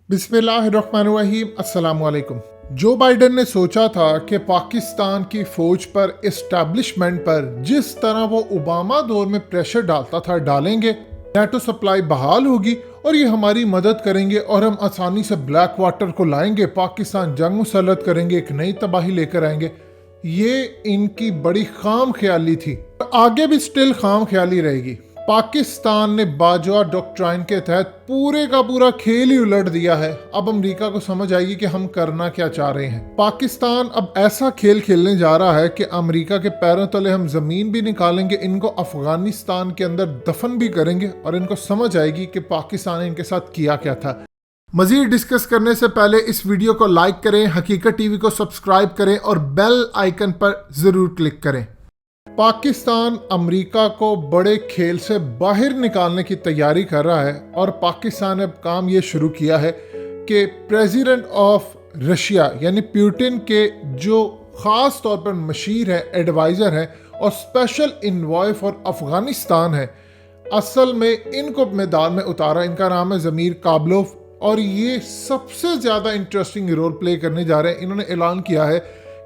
बिस्मिल्लाहिर्रहमानिर्रहीम, अस्सलाम वालेकुम। जो बाइडेन ने सोचा था कि पाकिस्तान की फौज पर, इस्टेब्लिशमेंट पर जिस तरह वो ओबामा दौर में प्रेशर डालता था डालेंगे, नेटो सप्लाई बहाल होगी और ये हमारी मदद करेंगे और हम आसानी से ब्लैक वाटर को लाएंगे, पाकिस्तान जंग मुसल्लत करेंगे, एक नई तबाही लेकर आएंगे, ये इनकी बड़ी खाम ख्याली थी। आगे भी स्टिल खाम ख्याली रहेगी। पाकिस्तान ने बाजवा डॉक्ट्राइन के तहत पूरे का पूरा खेल ही उलट दिया है। अब अमेरिका को समझ आएगी कि हम करना क्या चाह रहे हैं। पाकिस्तान अब ऐसा खेल खेलने जा रहा है कि अमेरिका के पैरों तले हम जमीन भी निकालेंगे, इनको अफगानिस्तान के अंदर दफन भी करेंगे और इनको समझ आएगी कि पाकिस्तान ने इनके साथ किया क्या था। मजीद डिस्कस करने से पहले इस वीडियो को लाइक करें, हकीकत टीवी को सब्सक्राइब करें और बेल आइकन पर जरूर क्लिक करें। पाकिस्तान अमेरिका को बड़े खेल से बाहर निकालने की तैयारी कर रहा है और पाकिस्तान ने अब काम ये शुरू किया है कि प्रेसिडेंट ऑफ रशिया यानी पुतिन के जो ख़ास तौर पर मशीर है, एडवाइज़र है और स्पेशल इन्वॉय फॉर अफ़गानिस्तान है, असल में इनको मैदान में उतारा। इनका नाम है ज़मीर काबलोव और ये सबसे ज़्यादा इंटरेस्टिंग रोल प्ले करने जा रहे हैं। इन्होंने ऐलान किया है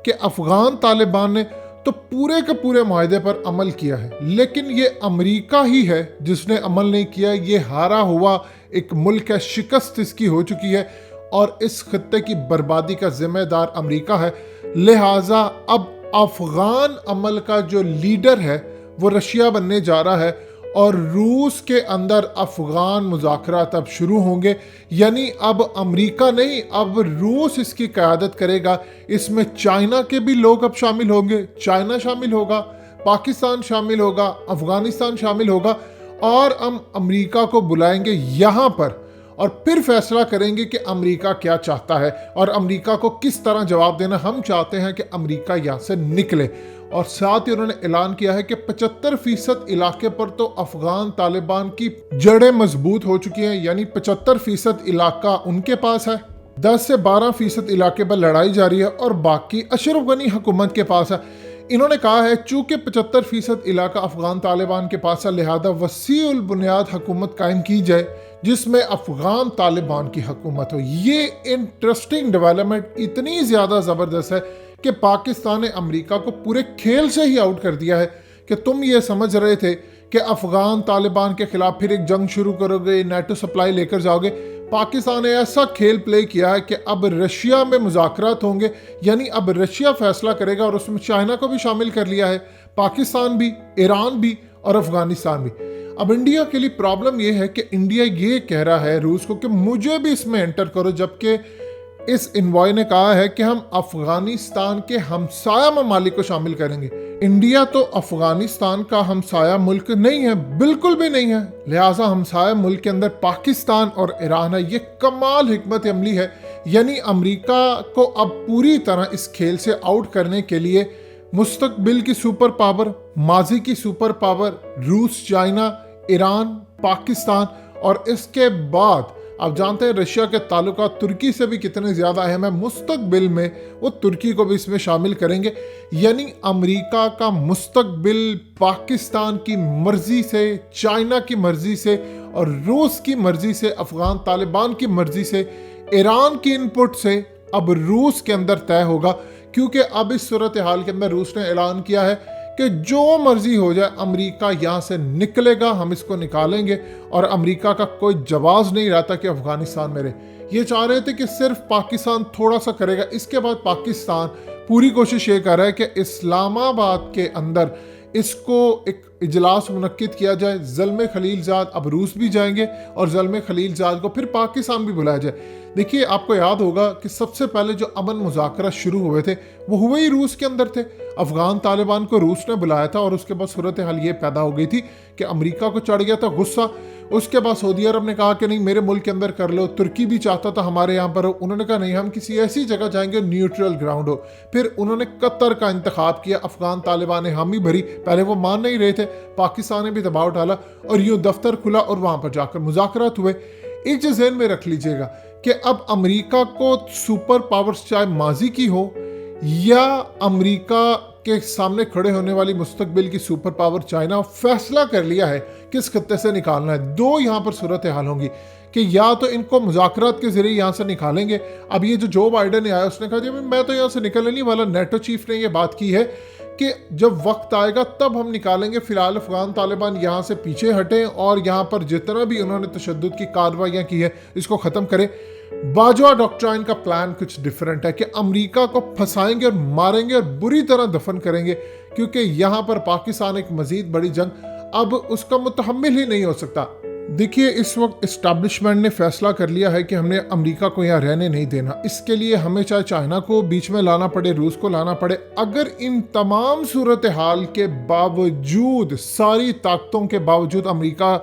कि अफ़गान तालिबान ने तो पूरे के पूरे माहदे पर अमल किया है, लेकिन ये अमेरिका ही है जिसने अमल नहीं किया। ये हारा हुआ एक मुल्क है, शिकस्त इसकी हो चुकी है और इस खत्ते की बर्बादी का जिम्मेदार अमेरिका है। लिहाजा अब अफगान अमल का जो लीडर है वो रशिया बनने जा रहा है और रूस के अंदर अफगान मुज़ाकरात अब शुरू होंगे। यानी अब अमेरिका नहीं, अब रूस इसकी क़यादत करेगा। इसमें चाइना के भी लोग अब शामिल होंगे, चाइना शामिल होगा, पाकिस्तान शामिल होगा, अफगानिस्तान शामिल होगा और हम अमेरिका को बुलाएंगे यहाँ पर और फिर फैसला करेंगे कि अमेरिका क्या चाहता है और अमेरिका को किस तरह जवाब देना। हम चाहते हैं कि अमेरिका यहाँ से निकले और साथ ही उन्होंने ऐलान किया है कि 75% इलाके पर तो अफगान तालिबान की जड़ें मजबूत हो चुकी हैं, यानी 75% इलाका उनके पास है, 10 से 12% इलाके पर लड़ाई जारी है और बाकी अशरफ गनी हुकूमत के पास है। इन्होंने कहा है चूंकि 75% इलाका अफगान तालिबान के पास है, लिहाजा वसीउल बुनियाद हुकूमत कायम की जाए जिसमें अफगान तालिबान की हुकूमत हो। ये इंटरेस्टिंग डेवलपमेंट इतनी ज़्यादा ज़बरदस्त है कि पाकिस्तान ने अमेरिका को पूरे खेल से ही आउट कर दिया है कि तुम ये समझ रहे थे कि अफगान तालिबान के खिलाफ फिर एक जंग शुरू करोगे, नेटो सप्लाई लेकर जाओगे। पाकिस्तान ने ऐसा खेल प्ले किया है कि अब रशिया में मुज़ाकरात होंगे, यानी अब रशिया फैसला करेगा और उसमें चाइना को भी शामिल कर लिया है, पाकिस्तान भी, ईरान भी और अफगानिस्तान भी। अब इंडिया के लिए प्रॉब्लम यह है कि इंडिया ये कह रहा है रूस को कि मुझे भी इसमें एंटर करो, जबकि इस इन्वॉय ने कहा है कि हम अफगानिस्तान के हमसाया ममालिक को शामिल करेंगे। इंडिया तो अफगानिस्तान का हमसाया मुल्क नहीं है, बिल्कुल भी नहीं है। लिहाजा हमसाया मुल्क के अंदर पाकिस्तान और ईरान है। ये कमाल हिकमत अमली है। यानी अमेरिका को अब पूरी तरह इस खेल से आउट करने के लिए मुस्तकबिल की सुपर पावर, माजी की सुपर पावर रूस, चाइना, ईरान, पाकिस्तान और इसके बाद आप जानते हैं रशिया के ताल्लुकात तुर्की से भी कितने ज़्यादा अहम है। मुस्तकबिल में वो तुर्की को भी इसमें शामिल करेंगे। यानी अमेरिका का मुस्तकबिल पाकिस्तान की मर्जी से, चाइना की मर्जी से और रूस की मर्जी से, अफगान तालिबान की मर्जी से, ईरान की इनपुट से अब रूस के अंदर तय होगा। क्योंकि अब इस सूरत हाल के अंदर रूस ने ऐलान किया है कि जो मर्जी हो जाए अमेरिका यहाँ से निकलेगा, हम इसको निकालेंगे और अमेरिका का कोई जवाब नहीं रहता कि अफगानिस्तान में रहे। ये चाह रहे थे कि सिर्फ पाकिस्तान थोड़ा सा करेगा, इसके बाद पाकिस्तान पूरी कोशिश ये कर रहा है कि इस्लामाबाद के अंदर इसको एक इजलास मुनक्किद किया जाए। ज़ल्मे खलीलज़ाद अब रूस भी जाएंगे और ज़ल्मे खलीलज़ाद को फिर पाकिस्तान भी बुलाया जाए। देखिए, आपको याद होगा कि सबसे पहले जो अमन मुज़ाकरा शुरू हुए थे वो हुए ही रूस के अंदर थे। अफगान तालिबान को रूस ने बुलाया था और उसके बाद सूरत हाल ये पैदा हो गई थी कि अमेरिका को चढ़ गया था गुस्सा। उसके बाद सऊदी अरब ने कहा कि नहीं, मेरे मुल्क के अंदर कर लो। तुर्की भी चाहता था हमारे यहाँ पर हो, उन्होंने कहा नहीं, हम किसी ऐसी जगह जाएंगे न्यूट्रल ग्राउंड हो। फिर उन्होंने कतर का इंतखाब किया, अफगान तालिबान ने हामी भरी, पहले वो मान नहीं रहे थे, पाकिस्तान ने भी दबाव डाला और यूँ दफ्तर खुला और वहाँ पर जाकर मुज़ाकरात हुए। एक चीज़ ज़हन में रख लीजिएगा कि अब अमेरिका को सुपर पावर्स चाहे माजी की हो या अमेरिका के सामने खड़े होने वाली मुस्तकबिल की सुपर पावर चाइना, फैसला कर लिया है किस खत्ते से निकालना है। दो यहाँ पर सूरत हाल होंगी कि या तो इनको मुज़ाकरात के जरिए यहाँ से निकालेंगे। अब ये जो बाइडन आया उसने कहा जी मैं तो यहाँ से निकलने नहीं वाला। नेटो चीफ ने ये बात की है कि जब वक्त आएगा तब हम निकालेंगे, फिलहाल अफगान तालिबान यहाँ से पीछे हटें और यहाँ पर जितना भी उन्होंने तशद्दुद की कार्रवाइयाँ की है इसको ख़त्म करें। बाजवा डॉक्ट्राइन का प्लान कुछ डिफरेंट है कि अमेरिका को फंसाएंगे और मारेंगे और बुरी तरह दफन करेंगे, क्योंकि यहाँ पर पाकिस्तान एक मजीद बड़ी जंग अब उसका मुतहम्मिल ही नहीं हो सकता। देखिए, इस वक्त इस्टेब्लिशमेंट ने फैसला कर लिया है कि हमने अमेरिका को यहाँ रहने नहीं देना। इसके लिए हमें चाहे चाइना को बीच में लाना पड़े, रूस को लाना पड़े। अगर इन तमाम सूरत हाल के बावजूद, सारी ताकतों के बावजूद अमेरिका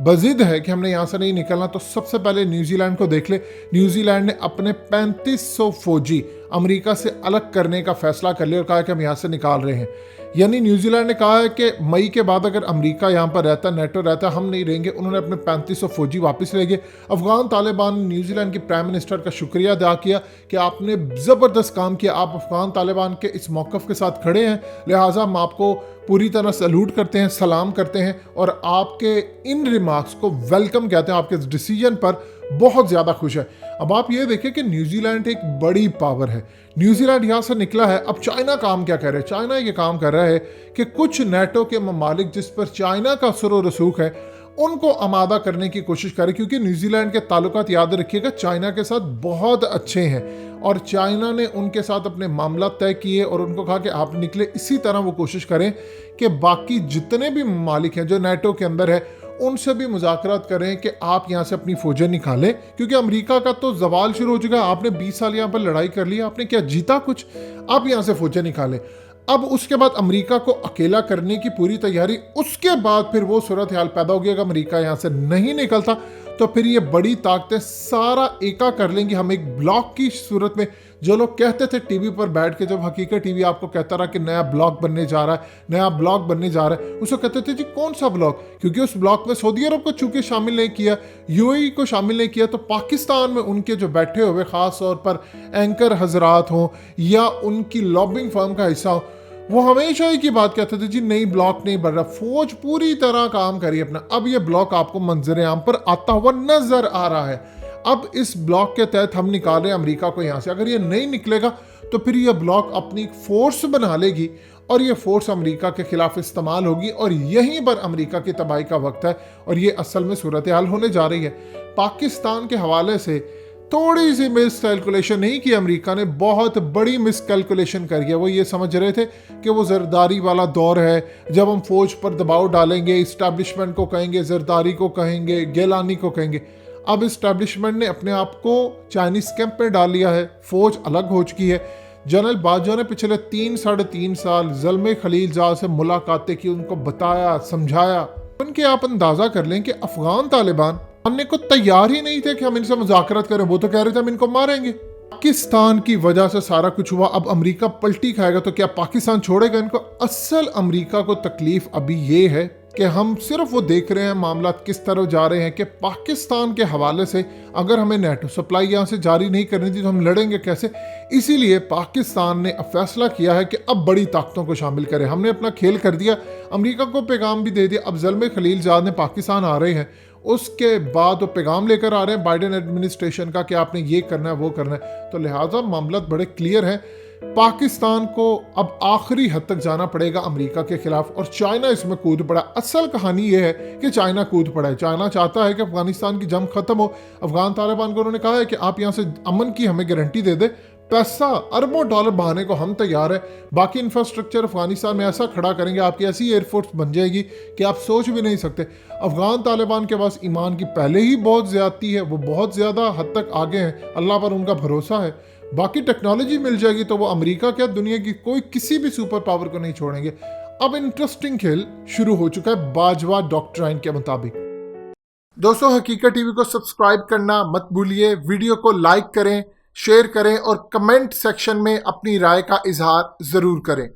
बजिद है कि हमने यहाँ से नहीं निकलना, तो सबसे पहले न्यूजीलैंड को देख ले। न्यूजीलैंड ने अपने 3500 फौजी अमेरिका से अलग करने का फैसला कर लिया और कहा कि हम यहाँ से निकाल रहे हैं। यानी न्यूजीलैंड ने कहा है कि मई के बाद अगर अमेरिका यहाँ पर रहता, नेटो रहता, हम नहीं रहेंगे। उन्होंने अपने 3500 फौजी वापस ले गए। अफगान तालिबान ने न्यूजीलैंड के प्राइम मिनिस्टर का शुक्रिया अदा किया कि आपने ज़बरदस्त काम किया, आप अफगान तालिबान के इस मौक़िफ़ के साथ खड़े हैं, लिहाजा हम आपको पूरी तरह सैल्यूट करते हैं, सलाम करते हैं और आपके इन रिमार्क्स को वेलकम कहते हैं। आपके इस डिसीजन पर बहुत ज़्यादा खुश है। अब आप ये देखें कि न्यूजीलैंड एक बड़ी पावर है। न्यूजीलैंड यहाँ से निकला है। अब चाइना काम क्या कर रहा है? चाइना ये काम कर रहा है कि कुछ नेटो के ममालिक जिस पर चाइना का असर व रसूख है उनको आमादा करने की कोशिश करे, क्योंकि न्यूजीलैंड के ताल्लुकात याद रखिएगा चाइना के साथ बहुत अच्छे हैं और चाइना ने उनके साथ अपने मामला तय किए और उनको कहा कि आप निकले। इसी तरह वो कोशिश करें कि बाकी जितने भी ममालिक हैं जो नेटो के अंदर है उनसे भी मुज़ाकरात करें कि आप यहाँ से अपनी फौजें निकालें, क्योंकि अमेरिका का तो जवाल शुरू हो चुका है। आपने 20 साल यहाँ पर लड़ाई कर ली, आपने क्या जीता कुछ? आप यहाँ से फौजें निकालें। अब उसके बाद अमेरिका को अकेला करने की पूरी तैयारी। उसके बाद फिर वो सूरत हाल पैदा हो गया कि अमेरिका यहाँ से नहीं निकलता तो फिर ये बड़ी ताकतें सारा एका कर लेंगी। हम एक ब्लॉक की सूरत में, जो लोग कहते थे टीवी पर बैठ के, जब हकीकत टीवी आपको कहता रहा कि नया ब्लॉक बनने जा रहा है, नया ब्लॉक बनने जा रहा है, उसको कहते थे जी कौन सा ब्लॉक? क्योंकि उस ब्लॉक में सऊदी अरब को चूंकि शामिल नहीं किया, यूएई को शामिल नहीं किया, तो पाकिस्तान में उनके जो बैठे हुए खास तौर पर एंकर हजरात हों या उनकी लॉबिंग फर्म का हिस्सा हो, वो हमेशा ही की बात कहते थे जी नहीं ब्लॉक नहीं बन रहा, फौज पूरी तरह काम करी अपना। अब ये ब्लॉक आपको मंजर आम पर आता हुआ नजर आ रहा है। अब इस ब्लॉक के तहत हम निकाल रहे हैं अमेरिका को यहाँ से। अगर ये नहीं निकलेगा तो फिर ये ब्लॉक अपनी फोर्स बना लेगी और ये फोर्स अमेरिका के खिलाफ इस्तेमाल होगी और यहीं पर अमेरिका की तबाही का वक्त है और ये असल में सूरत हाल होने जा रही है। पाकिस्तान के हवाले से थोड़ी सी मिस कैलकुलेशन नहीं की अमेरिका ने, बहुत बड़ी मिस कैलकुलेशन करी है। वो ये समझ रहे थे कि वो जरदारी वाला दौर है, जब हम फौज पर दबाव डालेंगे, इस्टेब्लिशमेंट को कहेंगे, जरदारी को कहेंगे, गेलानी को कहेंगे। अब इस्टेब्लिशमेंट ने अपने आप को चाइनीज कैंप में डाल लिया है, फौज अलग हो चुकी है। जनरल बाजवा ने पिछले 3-3.5 साल ज़ल्मे खलीलजाद से मुलाकातें की, उनको बताया, समझाया। उनके आप अंदाजा कर लें कि अफगान तालिबान मानने को तैयार ही नहीं थे कि हम इनसे मुज़ाकरात करें। वो तो कह रहे थे हम इनको मारेंगे। पाकिस्तान की वजह से सारा कुछ हुआ। अब अमेरिका पलटी खाएगा तो क्या पाकिस्तान छोड़ेगा इनको? असल अमेरिका को तकलीफ अभी ये है कि हम सिर्फ वो देख रहे हैं मामला किस तरह जा रहे हैं कि पाकिस्तान के हवाले से अगर हमें नेटो सप्लाई यहाँ से जारी नहीं करनी थी तो हम लड़ेंगे कैसे। इसीलिए पाकिस्तान ने फैसला किया है कि अब बड़ी ताकतों को शामिल करें। हमने अपना खेल कर दिया, अमेरिका को पैगाम भी दे दिया। अब ज़ल्मे खलीलजाद ने पाकिस्तान आ रहे हैं, उसके बाद वो पैगाम लेकर आ रहे हैं बाइडेन एडमिनिस्ट्रेशन का कि आपने ये करना है वो करना है। तो लिहाजा मामला बड़े क्लियर हैं। पाकिस्तान को अब आखिरी हद तक जाना पड़ेगा अमेरिका के खिलाफ और चाइना इसमें कूद पड़ा। असल कहानी ये है कि चाइना कूद पड़ा है। चाइना चाहता है कि अफगानिस्तान की जंग खत्म हो। अफगान तालिबान को उन्होंने कहा है कि आप यहाँ से अमन की हमें गारंटी दे दे, पैसा अरबों डॉलर बहाने को हम तैयार है, बाकी इंफ्रास्ट्रक्चर अफगानिस्तान में ऐसा खड़ा करेंगे, आपकी ऐसी एयरफोर्स बन जाएगी कि आप सोच भी नहीं सकते। अफगान तालिबान के पास ईमान की पहले ही बहुत ज्यादती है, वो बहुत ज़्यादा हद तक आगे हैं, अल्लाह पर उनका भरोसा है। बाकी टेक्नोलॉजी मिल जाएगी तो वो अमेरिका क्या दुनिया की कोई किसी भी सुपर पावर को नहीं छोड़ेंगे। अब इंटरेस्टिंग खेल शुरू हो चुका है बाजवा डॉक्ट्राइन के मुताबिक। दोस्तों, हकीकत टीवी को सब्सक्राइब करना मत भूलिए, वीडियो को लाइक करें, शेयर करें और कमेंट सेक्शन में अपनी राय का इजहार जरूर करें।